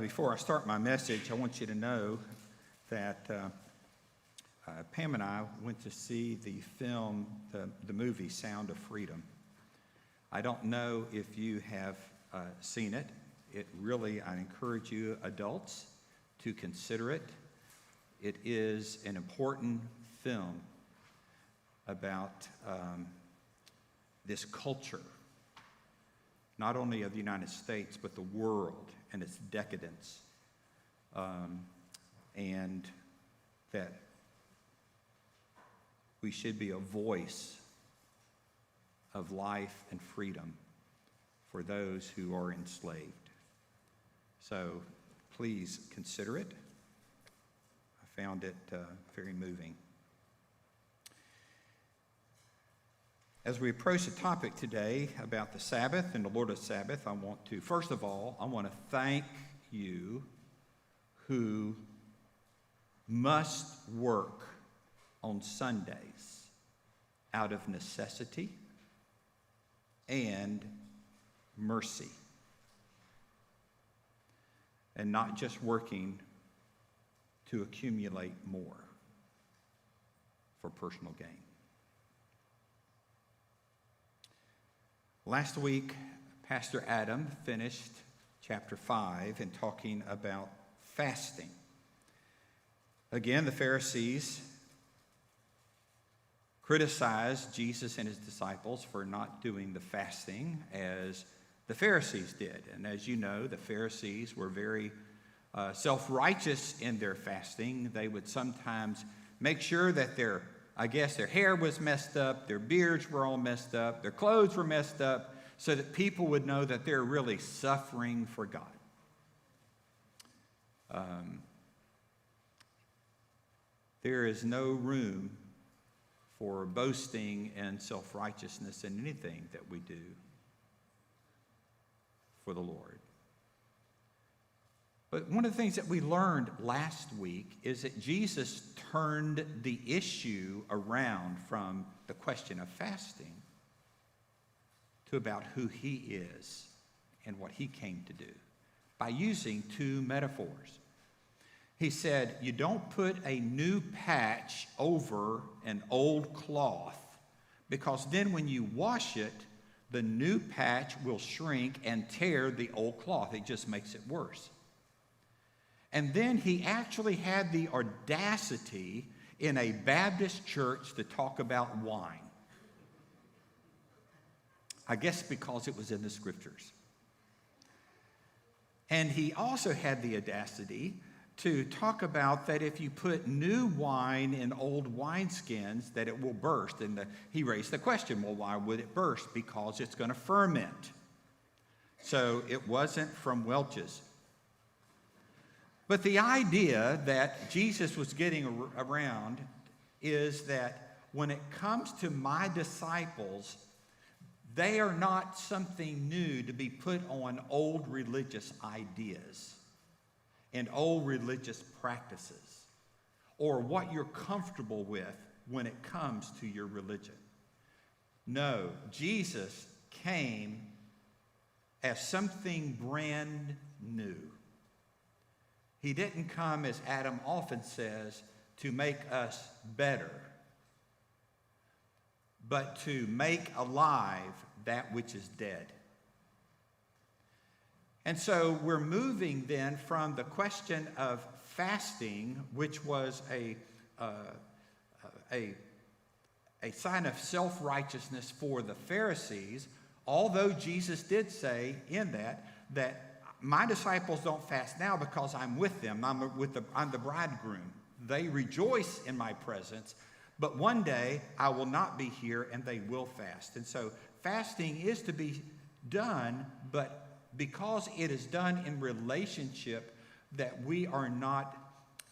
Before I start my message, I want you to know that Pam and I went to see the film, the movie Sound of Freedom. I don't know if you have seen it. I encourage you adults to consider it. It is an important film about this culture, not only of the United States, but the world and its decadence, and that we should be a voice of life and freedom for those who are enslaved. So please consider it. I found it very moving. As we approach the topic today about the Sabbath and the Lord's Sabbath, first of all, I want to thank you who must work on Sundays out of necessity and mercy, and not just working to accumulate more for personal gain. Last week, Pastor Adam finished chapter 5 in talking about fasting. Again, the Pharisees criticized Jesus and his disciples for not doing the fasting as the Pharisees did. And as you know, the Pharisees were very self-righteous in their fasting. They would sometimes make sure that their hair was messed up, their beards were all messed up, their clothes were messed up, so that people would know that they're really suffering for God. There is no room for boasting and self-righteousness in anything that we do for the Lord. But one of the things that we learned last week is that Jesus turned the issue around from the question of fasting to about who he is and what he came to do by using two metaphors. He said, you don't put a new patch over an old cloth, because then when you wash it, the new patch will shrink and tear the old cloth. It just makes it worse. And then he actually had the audacity in a Baptist church to talk about wine. I guess because it was in the scriptures. And he also had the audacity to talk about that if you put new wine in old wineskins, that it will burst. And he raised the question, well, why would it burst? Because it's going to ferment. So it wasn't from Welch's. But the idea that Jesus was getting around is that when it comes to my disciples, they are not something new to be put on old religious ideas and old religious practices, or what you're comfortable with when it comes to your religion. No, Jesus came as something brand new. He didn't come, as Adam often says, to make us better, but to make alive that which is dead. And so we're moving then from the question of fasting, which was a sign of self-righteousness for the Pharisees, although Jesus did say in that my disciples don't fast now because I'm with them. I'm the bridegroom. They rejoice in my presence, but one day I will not be here and they will fast. And so fasting is to be done, but because it is done in relationship, that we are not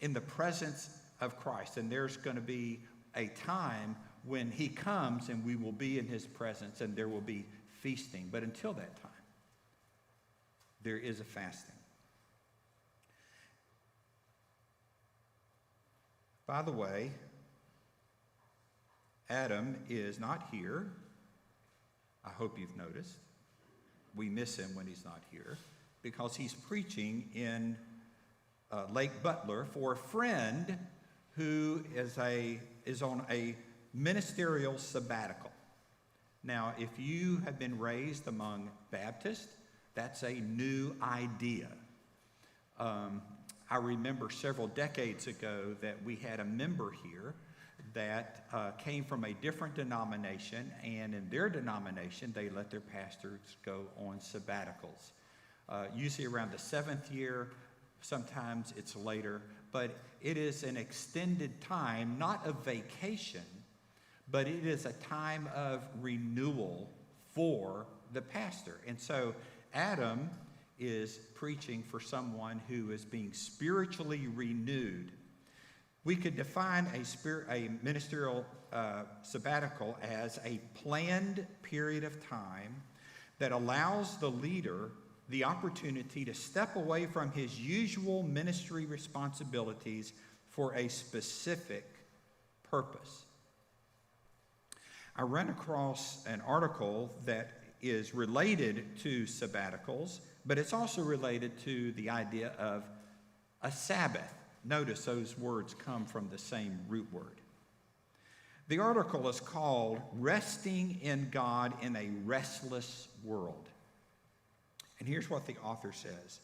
in the presence of Christ. And there's going to be a time when he comes and we will be in his presence and there will be feasting. But until that time, there is a fasting. By the way, Adam is not here. I hope you've noticed. We miss him when he's not here. because he's preaching in Lake Butler for a friend who is on a ministerial sabbatical. Now, if you have been raised among Baptists, that's a new idea. I remember several decades ago that we had a member here that came from a different denomination, and in their denomination, they let their pastors go on sabbaticals. Usually around the 7th year, sometimes it's later, but it is an extended time, not a vacation, but it is a time of renewal for the pastor. And so Adam is preaching for someone who is being spiritually renewed. We could define a ministerial sabbatical as a planned period of time that allows the leader the opportunity to step away from his usual ministry responsibilities for a specific purpose. I ran across an article that is related to sabbaticals, but it's also related to the idea of a Sabbath. Notice those words come from the same root word. The article is called Resting in God in a Restless World. And here's what the author says.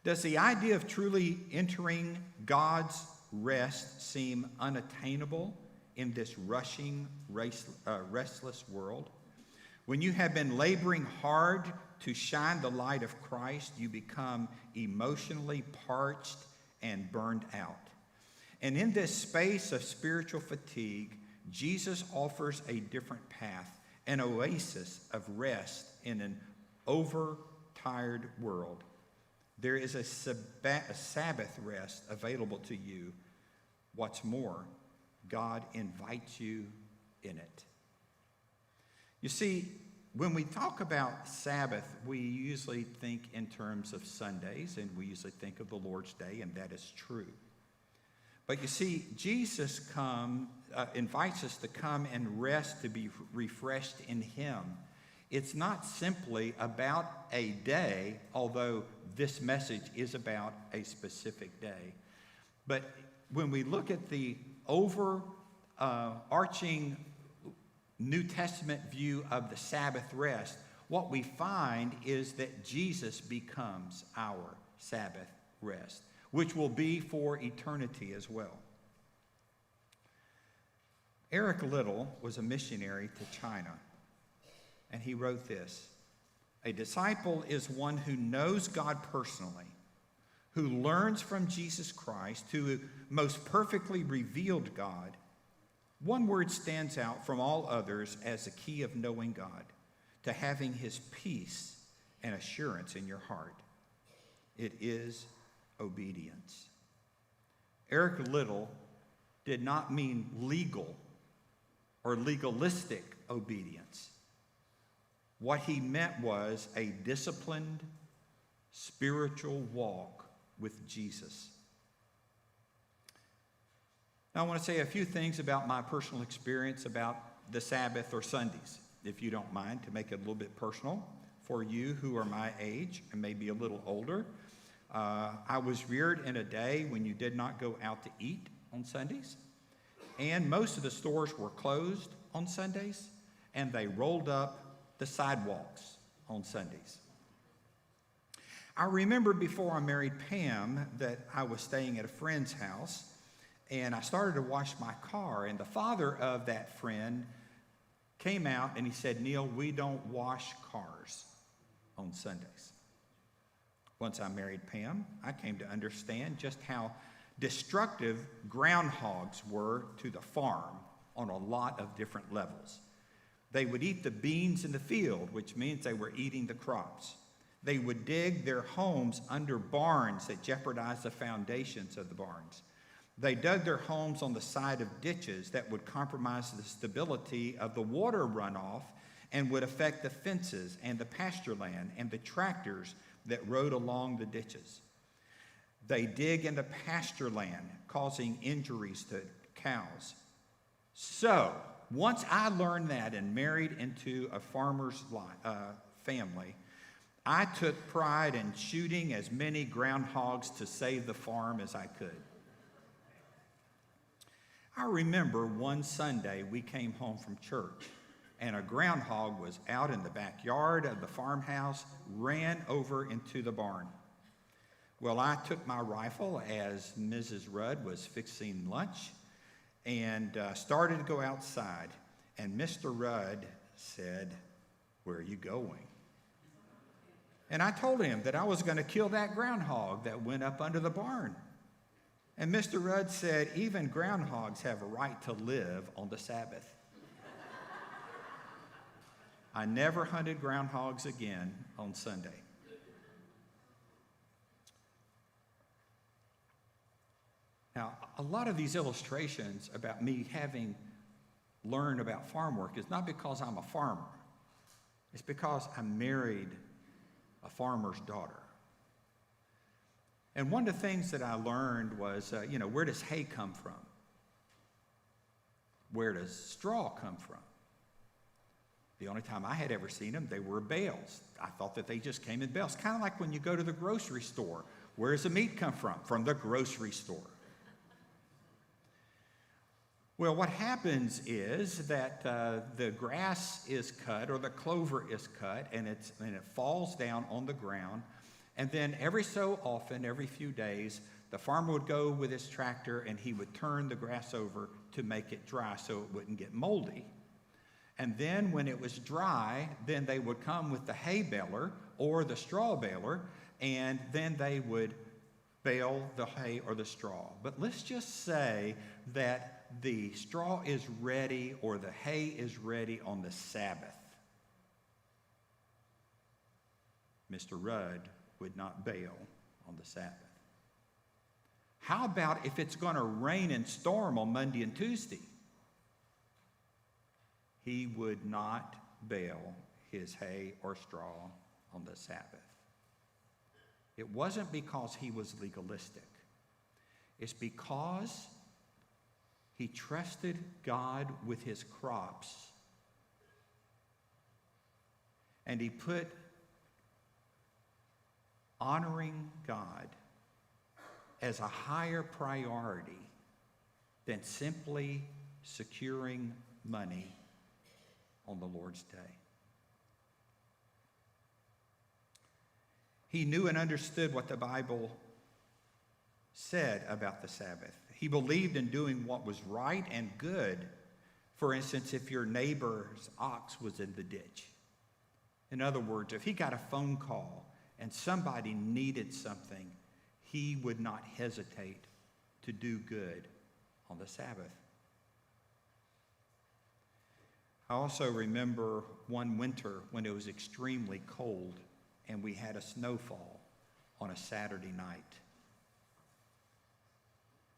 Does the idea of truly entering God's rest seem unattainable in this rushing, restless world? When you have been laboring hard to shine the light of Christ, you become emotionally parched and burned out. And in this space of spiritual fatigue, Jesus offers a different path, an oasis of rest in an overtired world. There is a Sabbath rest available to you. What's more, God invites you in it. You see, when we talk about Sabbath, we usually think in terms of Sundays, and we usually think of the Lord's Day, and that is true. But you see, Jesus invites us to come and rest, to be refreshed in Him. It's not simply about a day, although this message is about a specific day. But when we look at the overarching New Testament view of the Sabbath rest, what we find is that Jesus becomes our Sabbath rest, which will be for eternity as well. Eric Liddell was a missionary to China, and he wrote this: "A disciple is one who knows God personally, who learns from Jesus Christ, who most perfectly revealed God. One word stands out from all others as the key of knowing God, to having His peace and assurance in your heart. It is obedience." Eric Liddell did not mean legal or legalistic obedience. What he meant was a disciplined, spiritual walk with Jesus. Now, I want to say a few things about my personal experience about the Sabbath or Sundays, if you don't mind, to make it a little bit personal for you who are my age and maybe a little older. I was reared in a day when you did not go out to eat on Sundays, and most of the stores were closed on Sundays, and they rolled up the sidewalks on Sundays. I remember before I married Pam that I was staying at a friend's house, and I started to wash my car, and the father of that friend came out and he said, "Neil, we don't wash cars on Sundays." Once I married Pam, I came to understand just how destructive groundhogs were to the farm on a lot of different levels. They would eat the beans in the field, which means they were eating the crops. They would dig their homes under barns that jeopardized the foundations of the barns. They dug their homes on the side of ditches that would compromise the stability of the water runoff and would affect the fences and the pasture land and the tractors that rode along the ditches. They dig into pasture land, causing injuries to cows. So, once I learned that and married into a farmer's family, I took pride in shooting as many groundhogs to save the farm as I could. I remember one Sunday we came home from church, and a groundhog was out in the backyard of the farmhouse, ran over into the barn. Well, I took my rifle as Mrs. Rudd was fixing lunch and started to go outside. And Mr. Rudd said, "Where are you going?" And I told him that I was going to kill that groundhog that went up under the barn. And Mr. Rudd said, "Even groundhogs have a right to live on the Sabbath." I never hunted groundhogs again on Sunday. Now, a lot of these illustrations about me having learned about farm work is not because I'm a farmer. It's because I married a farmer's daughter. And one of the things that I learned was, where does hay come from? Where does straw come from? The only time I had ever seen them, they were bales. I thought that they just came in bales. Kind of like when you go to the grocery store. Where does the meat come from? From the grocery store. Well, what happens is that the grass is cut or the clover is cut, and it falls down on the ground. And then every so often, every few days, the farmer would go with his tractor and he would turn the grass over to make it dry so it wouldn't get moldy. And then when it was dry, then they would come with the hay baler or the straw baler, and then they would bale the hay or the straw. But let's just say that the straw is ready or the hay is ready on the Sabbath. Mr. Rudd would not bale on the Sabbath. How about if it's going to rain and storm on Monday and Tuesday? He would not bale his hay or straw on the Sabbath. It wasn't because he was legalistic. It's because he trusted God with his crops, and he put honoring God as a higher priority than simply securing money on the Lord's day. He knew and understood what the Bible said about the Sabbath. He believed in doing what was right and good. For instance, if your neighbor's ox was in the ditch. In other words, if he got a phone call and somebody needed something, he would not hesitate to do good on the Sabbath. I also remember one winter when it was extremely cold and we had a snowfall on a Saturday night.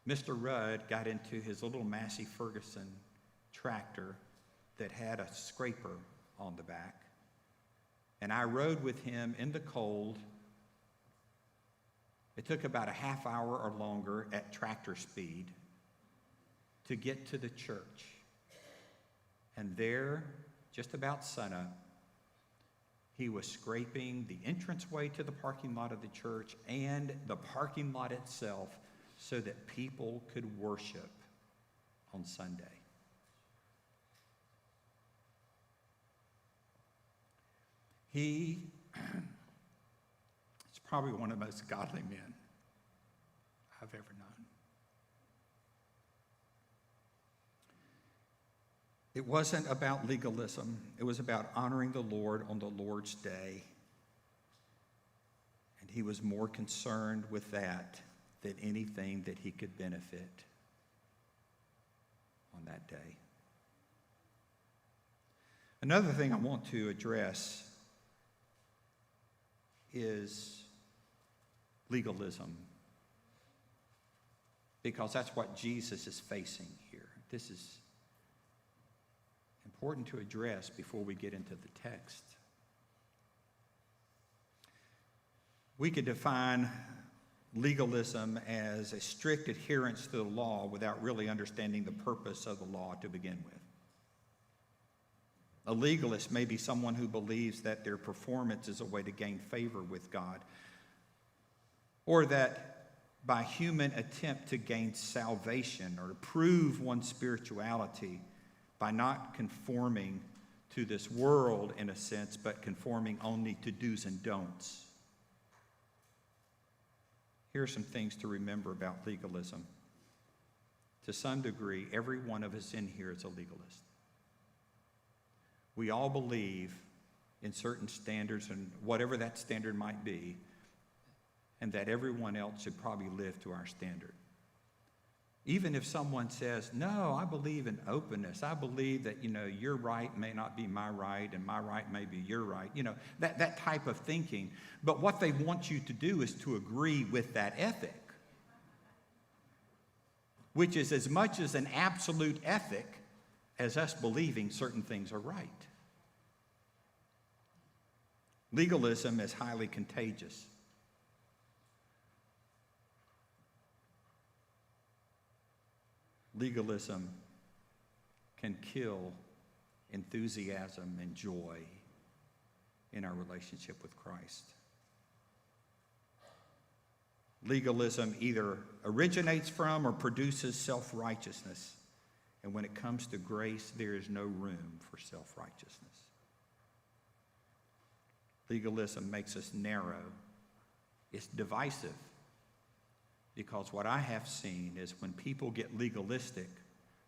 Mr. Rudd got into his little Massey Ferguson tractor that had a scraper on the back, and I rode with him in the cold. It took about a half hour or longer at tractor speed to get to the church. And there, just about sunup, he was scraping the entranceway to the parking lot of the church and the parking lot itself so that people could worship on Sunday. He is probably one of the most godly men I've ever known. It wasn't about legalism. It was about honoring the Lord on the Lord's day. And he was more concerned with that than anything that he could benefit on that day. Another thing I want to address is legalism, because that's what Jesus is facing here. This is important to address before we get into the text. We could define legalism as a strict adherence to the law without really understanding the purpose of the law to begin with. A legalist may be someone who believes that their performance is a way to gain favor with God, or that by human attempt to gain salvation or to prove one's spirituality by not conforming to this world in a sense, but conforming only to do's and don'ts. Here are some things to remember about legalism. To some degree, every one of us in here is a legalist. We all believe in certain standards, and whatever that standard might be, and that everyone else should probably live to our standard. Even if someone says, no, I believe in openness. I believe that, your right may not be my right, and my right may be your right. That type of thinking. But what they want you to do is to agree with that ethic, which is as much as an absolute ethic as us believing certain things are right. Legalism is highly contagious. Legalism can kill enthusiasm and joy in our relationship with Christ. Legalism either originates from or produces self-righteousness. And when it comes to grace, there is no room for self-righteousness. Legalism makes us narrow. It's divisive. Because what I have seen is when people get legalistic,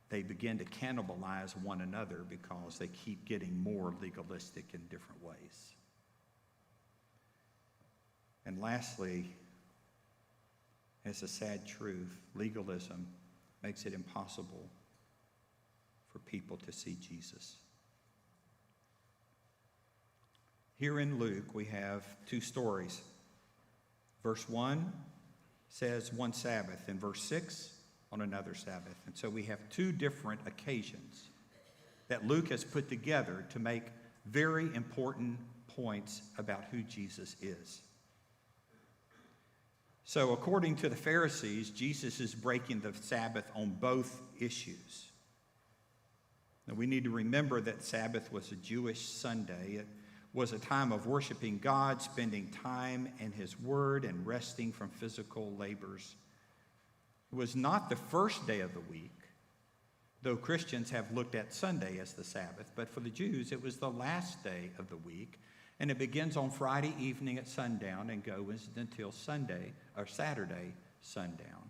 they begin to cannibalize one another because they keep getting more legalistic in different ways. And lastly, it's a sad truth, legalism makes it impossible for people to see Jesus. Here in Luke, we have two stories. Verse 1 says one Sabbath, and verse 6 on another Sabbath. And so we have two different occasions that Luke has put together to make very important points about who Jesus is. So according to the Pharisees, Jesus is breaking the Sabbath on both issues. Now we need to remember that Sabbath was a Jewish Sunday. It was a time of worshiping God, spending time in His Word, and resting from physical labors. It was not the first day of the week, though Christians have looked at Sunday as the Sabbath, but for the Jews it was the last day of the week, and it begins on Friday evening at sundown and goes until Sunday or Saturday sundown.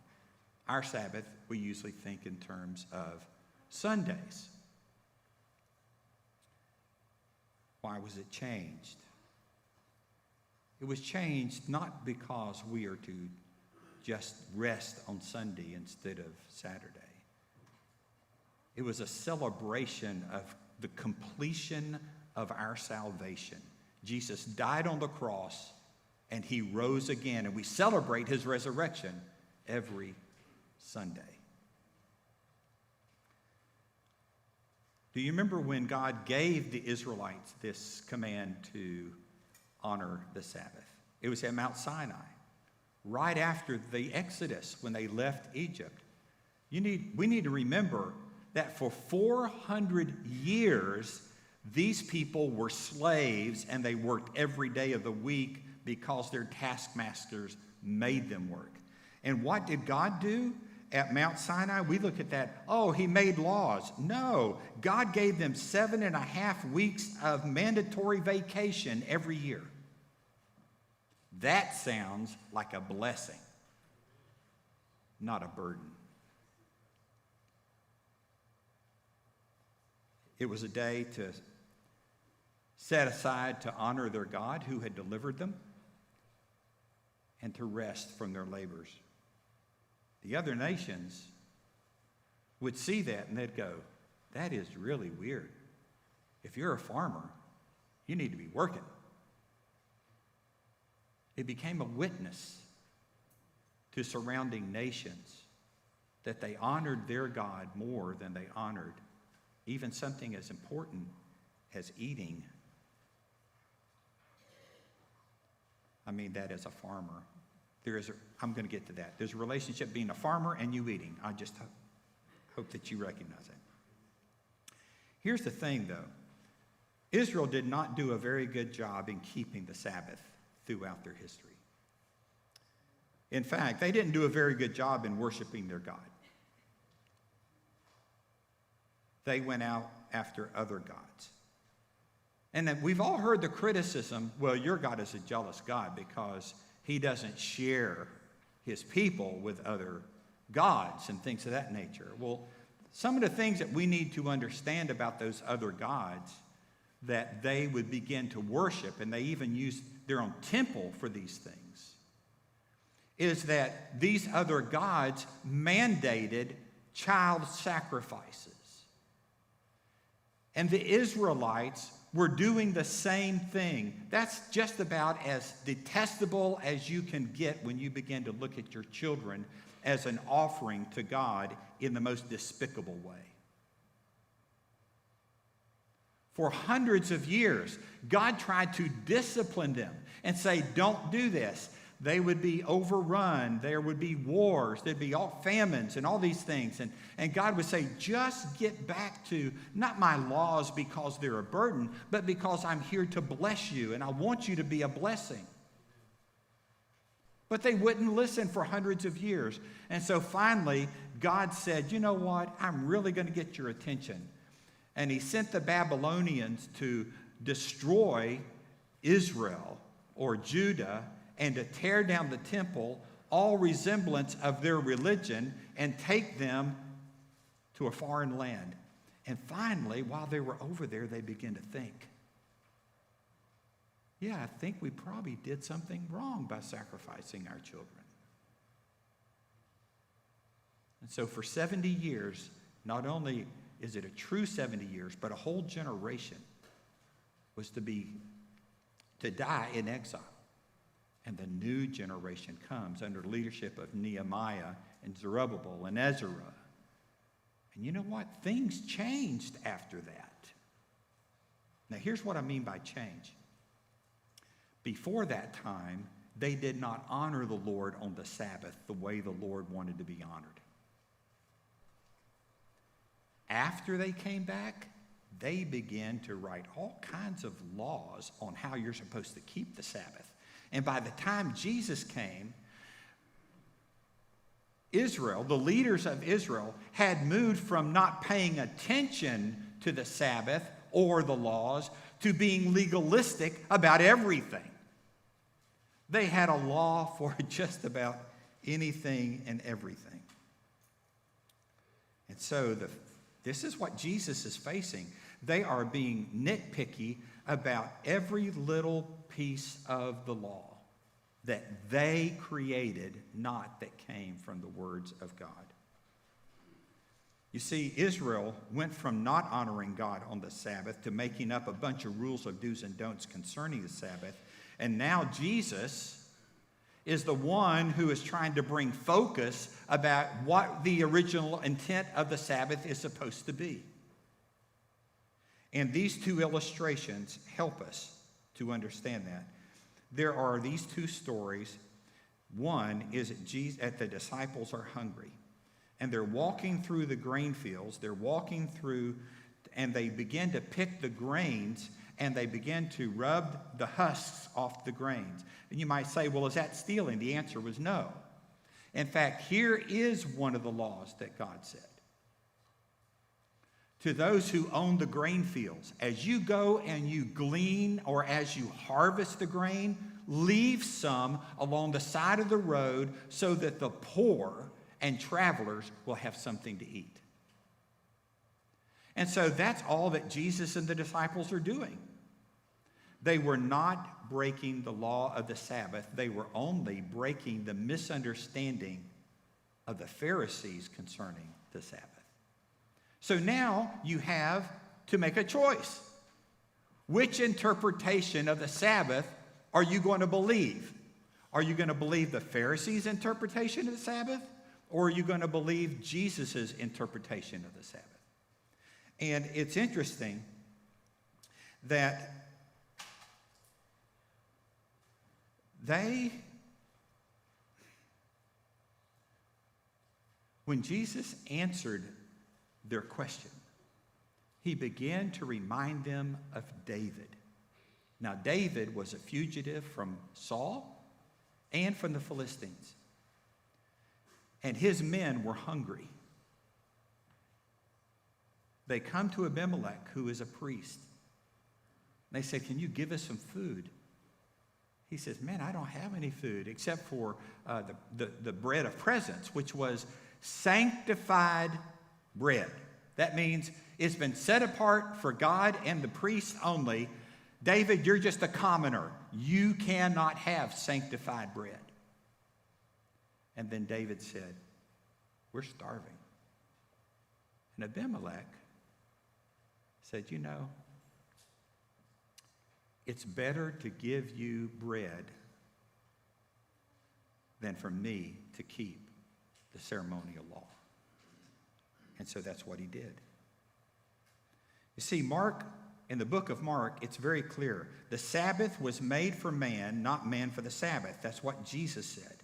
Our Sabbath, we usually think in terms of Sundays. Why was it changed? It was changed not because we are to just rest on Sunday instead of Saturday. It was a celebration of the completion of our salvation. Jesus died on the cross and He rose again, and we celebrate His resurrection every Sunday. Do you remember when God gave the Israelites this command to honor the Sabbath? It was at Mount Sinai, right after the Exodus when they left Egypt. We need to remember that for 400 years, these people were slaves and they worked every day of the week because their taskmasters made them work. And what did God do? At Mount Sinai, we look at that, He made laws. No, God gave them 7.5 weeks of mandatory vacation every year. That sounds like a blessing, not a burden. It was a day to set aside to honor their God who had delivered them and to rest from their labors. The other nations would see that and they'd go, that is really weird. If you're a farmer, you need to be working. It became a witness to surrounding nations that they honored their God more than they honored even something as important as eating. I mean that as a farmer. I'm going to get to that. There's a relationship being a farmer and you eating. I just hope that you recognize that. Here's the thing, though. Israel did not do a very good job in keeping the Sabbath throughout their history. In fact, they didn't do a very good job in worshiping their God. They went out after other gods. And then we've all heard the criticism, well, your God is a jealous God because he doesn't share his people with other gods and things of that nature. Well, some of the things that we need to understand about those other gods that they would begin to worship, and they even used their own temple for these things, is that these other gods mandated child sacrifices. And the Israelites were doing the same thing. That's just about as detestable as you can get when you begin to look at your children as an offering to God in the most despicable way. For hundreds of years, God tried to discipline them and say, don't do this. They would be overrun. There would be wars. There'd be all famines and all these things. And God would say, just get back to not my laws because they're a burden, but because I'm here to bless you and I want you to be a blessing. But they wouldn't listen for hundreds of years. And so finally, God said, you know what? I'm really going to get your attention. And he sent the Babylonians to destroy Israel or Judah and to tear down the temple, all resemblance of their religion, and take them to a foreign land. And finally, while they were over there, they began to think, yeah, I think we probably did something wrong by sacrificing our children. And so for 70 years, not only is it a true 70 years, but a whole generation was to die in exile. And the new generation comes under the leadership of Nehemiah and Zerubbabel and Ezra. And you know what? Things changed after that. Now, here's what I mean by change. Before that time, they did not honor the Lord on the Sabbath the way the Lord wanted to be honored. After they came back, they began to write all kinds of laws on how you're supposed to keep the Sabbath. And by the time Jesus came, Israel, the leaders of Israel, had moved from not paying attention to the Sabbath or the laws to being legalistic about everything. They had a law for just about anything and everything. And so this is what Jesus is facing. They are being nitpicky about every little piece of the law that they created, not that came from the words of God. You see, Israel went from not honoring God on the Sabbath to making up a bunch of rules of do's and don'ts concerning the Sabbath. And now Jesus is the one who is trying to bring focus about what the original intent of the Sabbath is supposed to be. And these two illustrations help us to understand that. There are these two stories. One is that the disciples are hungry, and they're walking through the grain fields. They're walking through, and they begin to pick the grains, and they begin to rub the husks off the grains. And you might say, well, is that stealing? The answer was no. In fact, here is one of the laws that God said. To those who own the grain fields, as you go and you glean or as you harvest the grain, leave some along the side of the road so that the poor and travelers will have something to eat. And so that's all that Jesus and the disciples are doing. They were not breaking the law of the Sabbath. They were only breaking the misunderstanding of the Pharisees concerning the Sabbath. So now you have to make a choice. Which interpretation of the Sabbath are you going to believe? Are you going to believe the Pharisees' interpretation of the Sabbath? Or are you going to believe Jesus' interpretation of the Sabbath? And it's interesting that when Jesus answered their question, he began to remind them of David. Now, David was a fugitive from Saul and from the Philistines. And his men were hungry. They come to Abimelech, who is a priest. They say, "Can you give us some food?" He says, "Man, I don't have any food except for the bread of presence," which was sanctified bread. That means it's been set apart for God and the priests only. David, you're just a commoner. You cannot have sanctified bread. And then David said, "We're starving." And Abimelech said, "You know, it's better to give you bread than for me to keep the ceremonial law." And so that's what he did. You see, in the book of Mark, it's very clear. The Sabbath was made for man, not man for the Sabbath. That's what Jesus said.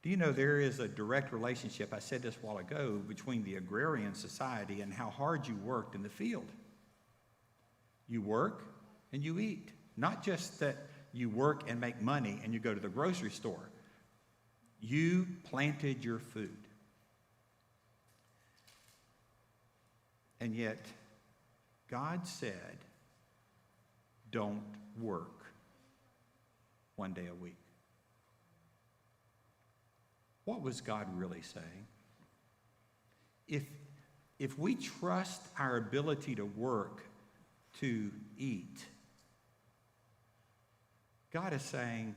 Do you know there is a direct relationship, I said this a while ago, between the agrarian society and how hard you worked in the field? You work and you eat. Not just that you work and make money and you go to the grocery store. You planted your food. And yet, God said, don't work one day a week. What was God really saying? If we trust our ability to work to eat, God is saying,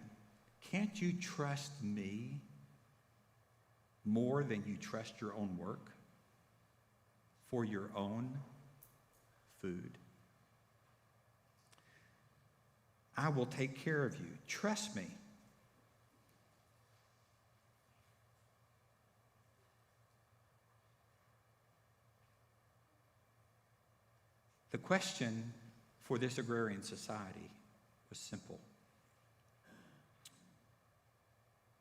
can't you trust me more than you trust your own work for your own food? I will take care of you. Trust me. The question for this agrarian society was simple.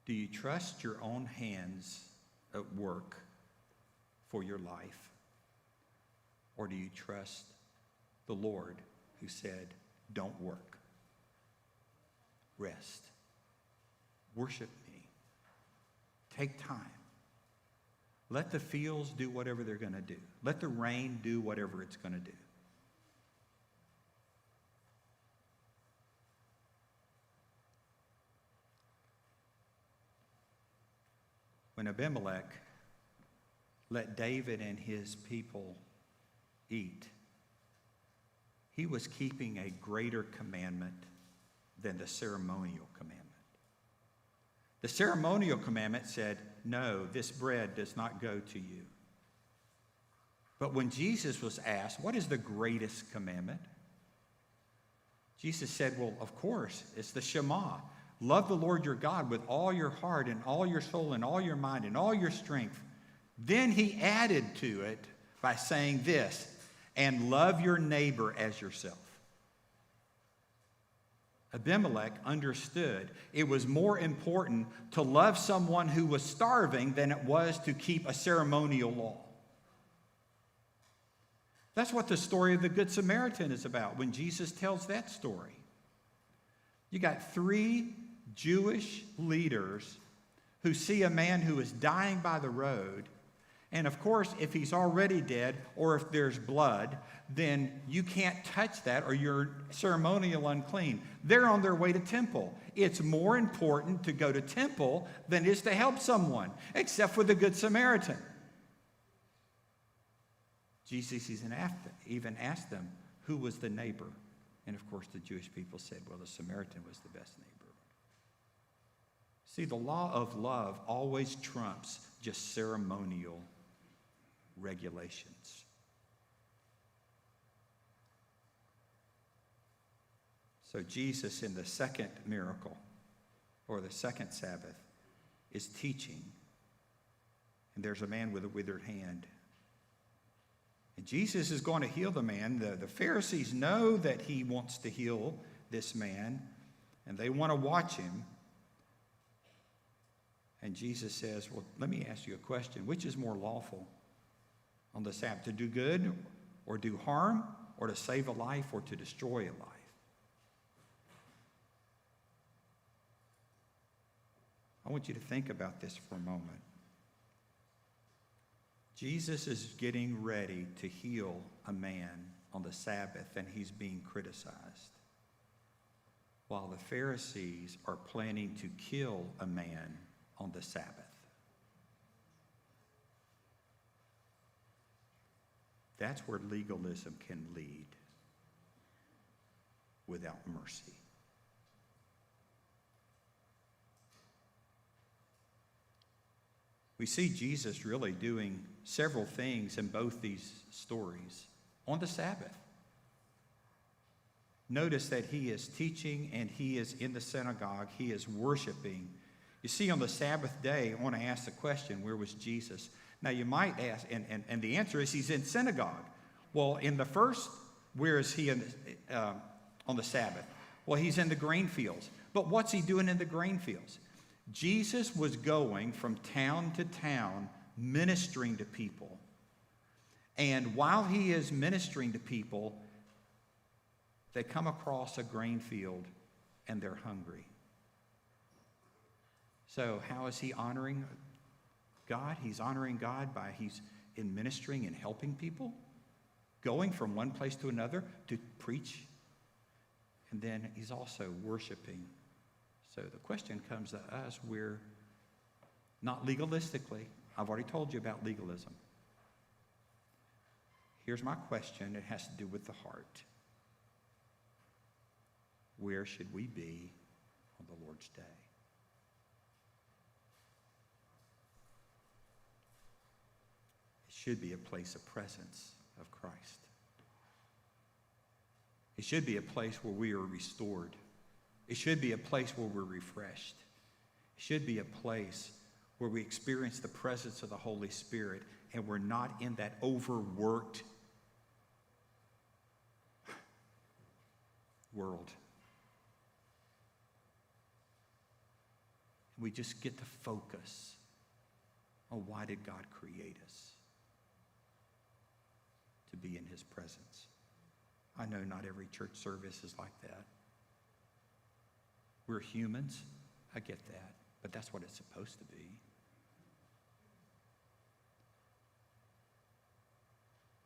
Do you trust your own hands at work for your life? Or do you trust the Lord who said, don't work, rest, worship me, take time. Let the fields do whatever they're going to do. Let the rain do whatever it's going to do. When Abimelech let David and his people eat, he was keeping a greater commandment than the ceremonial commandment. The ceremonial commandment said, no, this bread does not go to you. But when Jesus was asked, what is the greatest commandment? Jesus said, well, of course, it's the Shema. Love the Lord your God with all your heart and all your soul and all your mind and all your strength. Then he added to it by saying this, and love your neighbor as yourself. Abimelech understood it was more important to love someone who was starving than it was to keep a ceremonial law. That's what the story of the Good Samaritan is about when Jesus tells that story. You got 3 Jewish leaders who see a man who is dying by the road. And of course, if he's already dead or if there's blood, then you can't touch that or you're ceremonial unclean. They're on their way to temple. It's more important to go to temple than it is to help someone, except for the Good Samaritan. Jesus even asked them, who was the neighbor? And of course, the Jewish people said, well, the Samaritan was the best neighbor. See, the law of love always trumps just ceremonial regulations. So Jesus, in the second miracle, or the second Sabbath, is teaching. And there's a man with a withered hand. And Jesus is going to heal the man. The Pharisees know that he wants to heal this man, and they want to watch him. And Jesus says, well, let me ask you a question. Which is more lawful? on the Sabbath? To do good or do harm, or to save a life or to destroy a life? I want you to think about this for a moment. Jesus is getting ready to heal a man on the Sabbath, and he's being criticized, while the Pharisees are planning to kill a man on the Sabbath. That's where legalism can lead without mercy. We see Jesus really doing several things in both these stories on the Sabbath. Notice that he is teaching and he is in the synagogue. He is worshiping. You see, on the Sabbath day, I want to ask the question, where was Jesus? Now, you might ask, and the answer is he's in synagogue. Well, in the first, where is he on the Sabbath? Well, he's in the grain fields. But what's he doing in the grain fields? Jesus was going from town to town ministering to people. And while he is ministering to people, they come across a grain field and they're hungry. So how is he honoring God? He's honoring God by he's in ministering and helping people, going from one place to another to preach. And then he's also worshiping. So the question comes to us, we're not legalistically. I've already told you about legalism. Here's my question. It has to do with the heart. Where should we be on the Lord's day? It should be a place of presence of Christ. It should be a place where we are restored. It should be a place where we're refreshed. It should be a place where we experience the presence of the Holy Spirit and we're not in that overworked world. We just get to focus on why did God create us? To be in his presence. I know not every church service is like that. We're humans. I get that. But that's what it's supposed to be.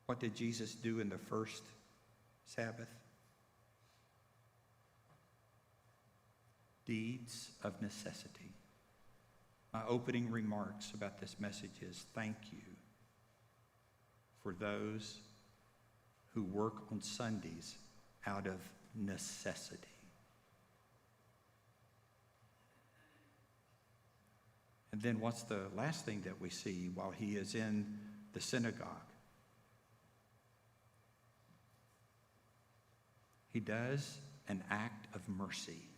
What did Jesus do in the first Sabbath? Deeds of necessity. My opening remarks about this message is thank you for those who work on Sundays out of necessity. And then what's the last thing that we see while he is in the synagogue? He does an act of mercy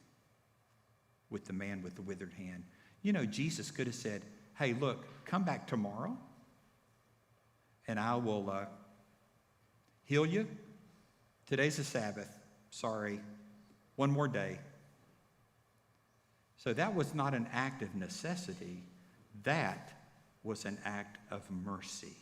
with the man with the withered hand. You know, Jesus could have said, hey, look, come back tomorrow and I will heal you. Today's the Sabbath. Sorry. One more day. So that was not an act of necessity. That was an act of mercy.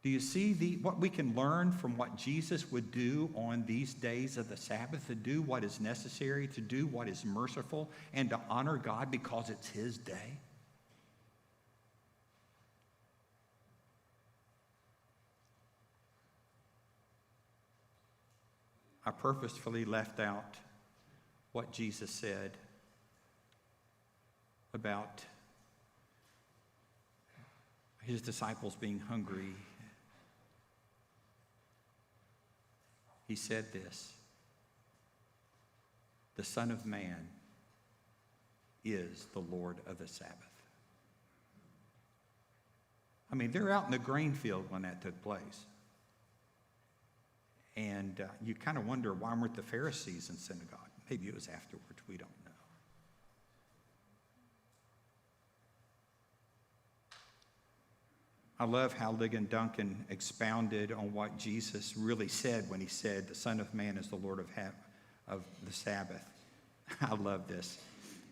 Do you see what we can learn from what Jesus would do on these days of the Sabbath? To do what is necessary, to do what is merciful, and to honor God because it's his day? I purposefully left out what Jesus said about his disciples being hungry. He said this, the Son of Man is the Lord of the Sabbath. I mean, they're out in the grain field when that took place. And you kind of wonder, why weren't the Pharisees in synagogue? Maybe it was afterwards. We don't know. I love how Ligon Duncan expounded on what Jesus really said when he said, the Son of Man is the Lord of the Sabbath. I love this.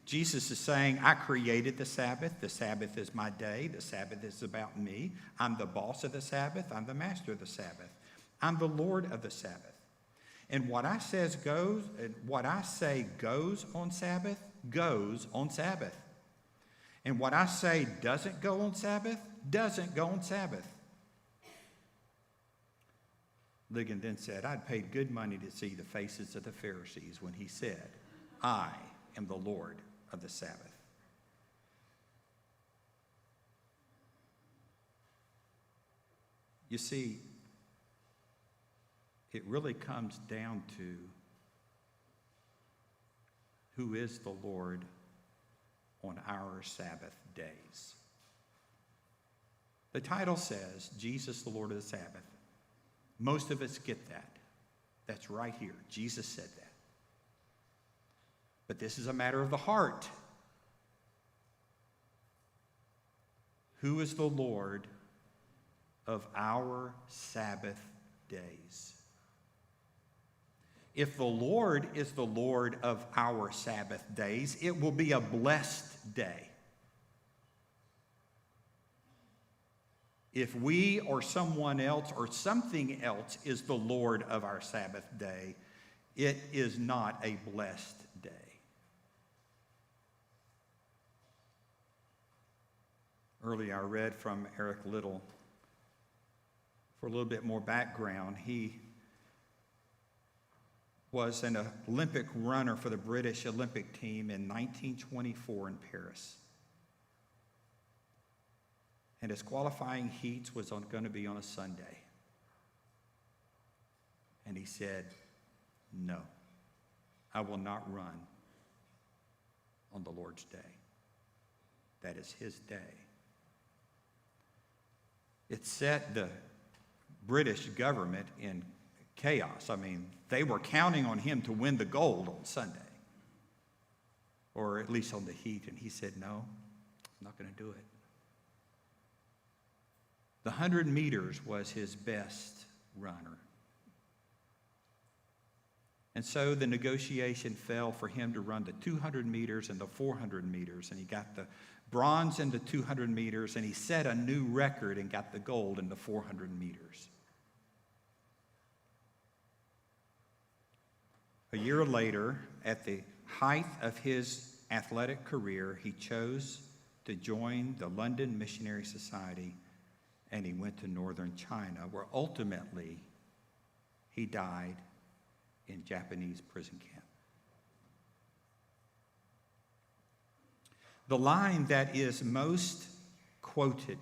Jesus is saying, I created the Sabbath. The Sabbath is my day. The Sabbath is about me. I'm the boss of the Sabbath. I'm the master of the Sabbath. I'm the Lord of the Sabbath. And what I say goes on Sabbath, goes on Sabbath. And what I say doesn't go on Sabbath, doesn't go on Sabbath. Ligon then said, I'd paid good money to see the faces of the Pharisees when he said, I am the Lord of the Sabbath. You see, it really comes down to who is the Lord on our Sabbath days. The title says, Jesus, the Lord of the Sabbath. Most of us get that. That's right here. Jesus said that. But this is a matter of the heart. Who is the Lord of our Sabbath days? If the Lord is the Lord of our Sabbath days, it will be a blessed day. If we or someone else or something else is the Lord of our Sabbath day, it is not a blessed day. Earlier I read from Eric Liddell. For a little bit more background, he was an Olympic runner for the British Olympic team in 1924 in Paris. And his qualifying heats was going to be on a Sunday. And he said, no, I will not run on the Lord's day. That is his day. It set the British government in chaos. I mean, they were counting on him to win the gold on Sunday, or at least on the heat. And he said, no, I'm not going to do it. The 100 meters was his best runner. And so the negotiation fell for him to run the 200 meters and the 400 meters. And he got the bronze in the 200 meters, and he set a new record and got the gold in the 400 meters. A year later, at the height of his athletic career, he chose to join the London Missionary Society, and he went to northern China, where ultimately he died in Japanese prison camp. The line that is most quoted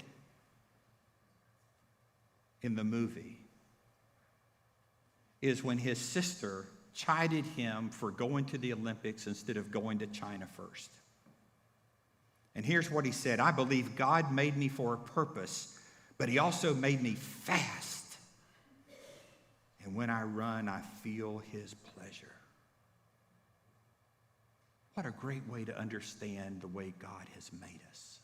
in the movie is when his sister chided him for going to the Olympics instead of going to China first. And here's what he said: I believe God made me for a purpose, but he also made me fast. And when I run, I feel his pleasure. What a great way to understand the way God has made us.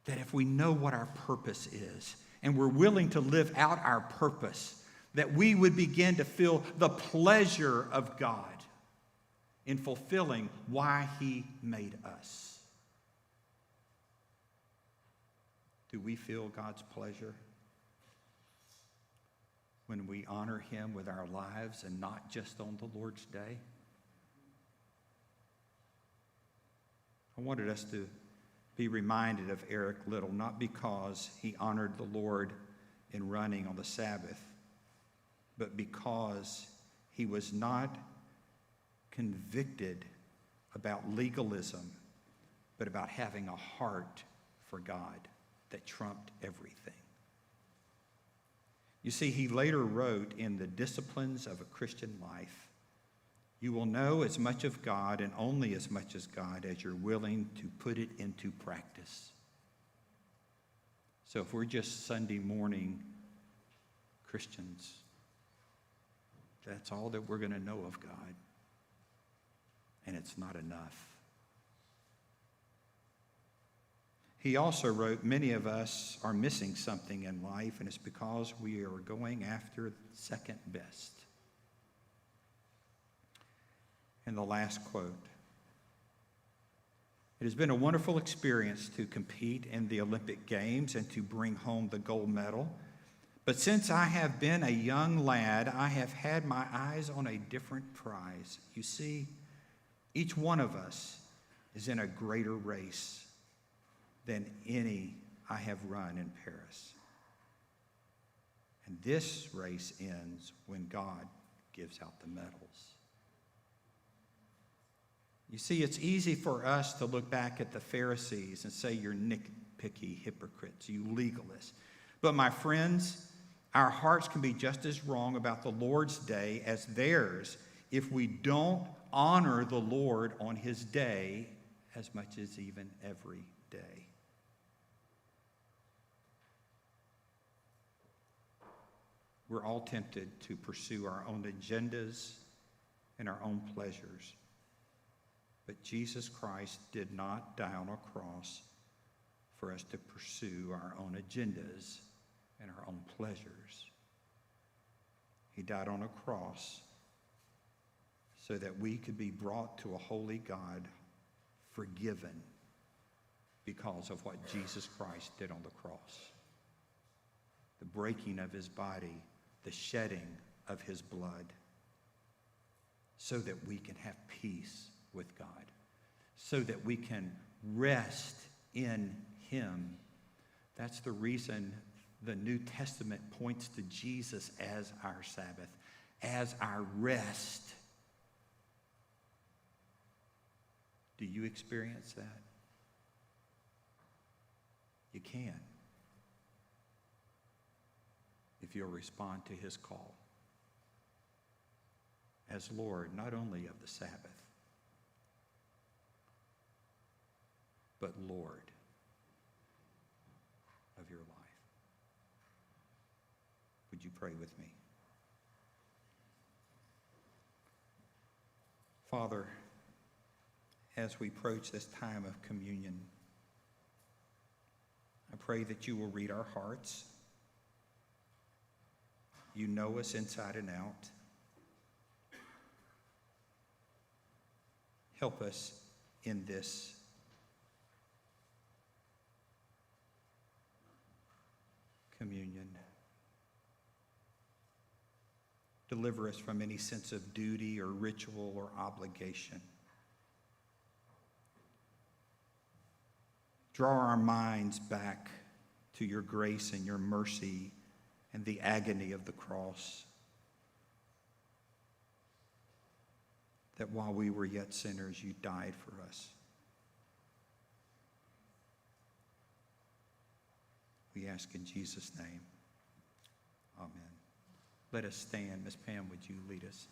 That if we know what our purpose is, and we're willing to live out our purpose, that we would begin to feel the pleasure of God in fulfilling why he made us. Do we feel God's pleasure when we honor him with our lives and not just on the Lord's day? I wanted us to be reminded of Eric Liddell, not because he honored the Lord in running on the Sabbath, but because he was not convicted about legalism, but about having a heart for God that trumped everything. You see, he later wrote in The Disciplines of a Christian Life, you will know as much of God and only as much as God as you're willing to put it into practice. So if we're just Sunday morning Christians, that's all that we're going to know of God. And it's not enough. He also wrote, many of us are missing something in life, and it's because we are going after second best. And the last quote. It has been a wonderful experience to compete in the Olympic Games and to bring home the gold medal. But since I have been a young lad, I have had my eyes on a different prize. You see, each one of us is in a greater race than any I have run in Paris. And this race ends when God gives out the medals. You see, it's easy for us to look back at the Pharisees and say, you're nitpicky hypocrites, you legalists. But my friends, our hearts can be just as wrong about the Lord's day as theirs if we don't honor the Lord on his day as much as even every day. We're all tempted to pursue our own agendas and our own pleasures. But Jesus Christ did not die on a cross for us to pursue our own agendas and our own pleasures. He died on a cross so that we could be brought to a holy God, forgiven because of what Jesus Christ did on the cross. The breaking of his body, the shedding of his blood, so that we can have peace with God, so that we can rest in him. That's the reason the New Testament points to Jesus as our Sabbath, as our rest. Do you experience that? You can, if you'll respond to his call as Lord, not only of the Sabbath, but Lord of your life. Would you pray with me? Father, as we approach this time of communion, I pray that you will read our hearts. You know us inside and out. Help us in this communion. Deliver us from any sense of duty or ritual or obligation. Draw our minds back to your grace and your mercy and the agony of the cross. That while we were yet sinners, you died for us. We ask in Jesus' name. Amen. Let us stand. Miss Pam, would you lead us?